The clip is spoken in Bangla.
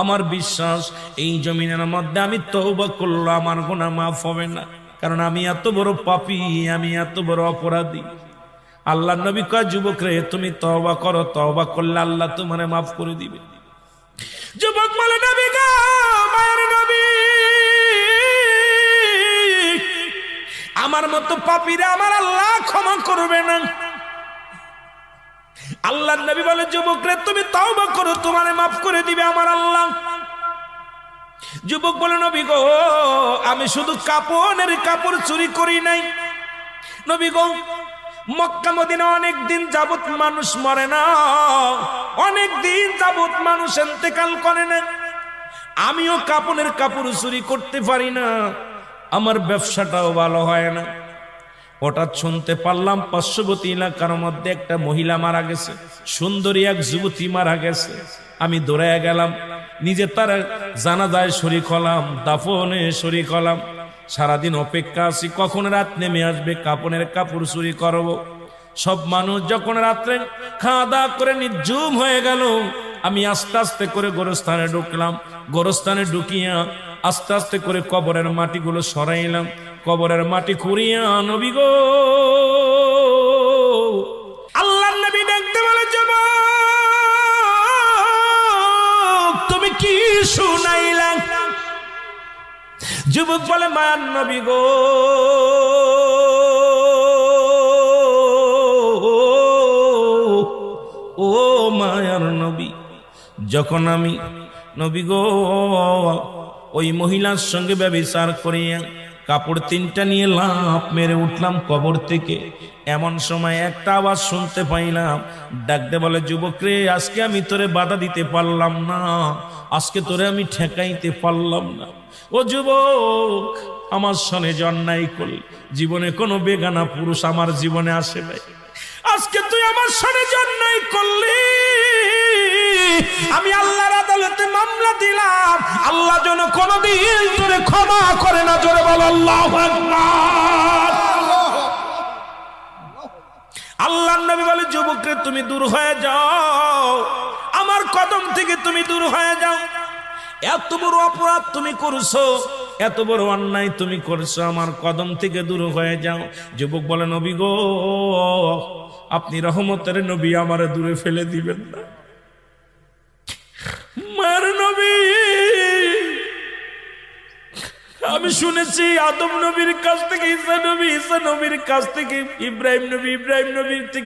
আমার বিশ্বাস এই জমিনের মধ্যে আমি তওবা করলে আমার গুনাহ মাফ হবে না, কারণ আমি এত বড় পাপী, আমি এত বড় অপরাধী। আল্লাহর নবী কয়, যুবক রে তুমি তওবা করো, তওবা করলে আল্লাহ তোমারে মাফ করে দিবে। যুবক বলে, নবী গো, মায়ের নবী, আমার মতো পাপীরা আমার আল্লাহ ক্ষমা করবে না। আল্লাহর নবী বলে, যুবক রে তুমি তওবা করো, তোমারে মাফ করে দিবে আমার আল্লাহ। যুবক বলে, নবী গো, আমি শুধু কাপড়ের কাপড় চুরি করি নাই। নবী গো, মক্কা মদিনা অনেক দিন যাবত মানুষ মরে না, অনেক দিন যাবত মানুষ ইন্তেকাল করে না, আমিও কাপড়ের কাপড় চুরি করতে পারি না, আমার ব্যবসাটাও ভালো হয় না। হঠাৎ শুনতে পারলাম পার্শ্ববর্তী এলাকার মধ্যে একটা মহিলা মারা গেছে, সুন্দরী এক যুবতী মারা গেছে। আমি দৌড়ায় গেলাম, নিজে তার জানাজায় শরীক হলাম, দাফনে শরীক হলাম। সারাদিন অপেক্ষা আছি কখন রাত নেমে আসবে, কাপড়ের কাপড় চুরি করব। সব মানুষ যখন রাত্রে খাওয়া দাওয়া করে নির্জুম হয়ে গেল, আমি আস্তে আস্তে করে গোরস্থানে ঢুকলাম। গোরস্থানে ঢুকিয়া আস্তে আস্তে করে কবরের মাটিগুলো সরাইলাম, কবরের মাটি খুঁড়িয়া নবী গো, আল্লাহর নবী দেখতে বলে, যুবক তুমি কি শুনাইলা? যুবক বলে, মায়ার নবী গো, ও মায়ার নবী, যখন আমি নবী গো ওই মহিলার সঙ্গে ব্যভিচার করিয়া কাপড় তিনটা নিয়ে লাফ মেরে উঠলাম কবর থেকে, এমন সময় একটা আওয়াজ শুনতে পাইলাম, ডাকতে বলে, যুবক রে আজকে আমি তোরে বাধা দিতে পারলাম না, আজকে তোরে আমি ঠেকাইতে পারলাম না। ও যুবক, আমার সনে অন্যায় করলি, জীবনে কোনো বেগানা পুরুষ আমার জীবনে আসে নাই, আজকে তুই আমার সনে অন্যায় করলি, আমি আল্লাহর আদালতে মামলা দিলাম, আল্লাহ যেন কোনদিন তোরে ক্ষমা করে না। জোরে বল আল্লাহু আকবার। আল্লাহর নবী বলে, যুবক রে তুমি দূর হয়ে যাও, আমার কদম থেকে তুমি দূর হয়ে যাও, এত বড় অপরাধ তুমি করছো, এত বড় অন্যায় তুমি করছো, আমার কদম থেকে দূর হয়ে যাও। যুবক বলে, নবী গো, আপনি রহমতের নবী, আমারে দূরে ফেলে দিবেন না। মায়ের নবী, আমি শুনেছি আদম নবীর কাছ থেকে ঈসা নবী, ঈসা নবীর কাছ থেকে ইব্রাহিম নবী, ইব্রাহিম নবীর থেকে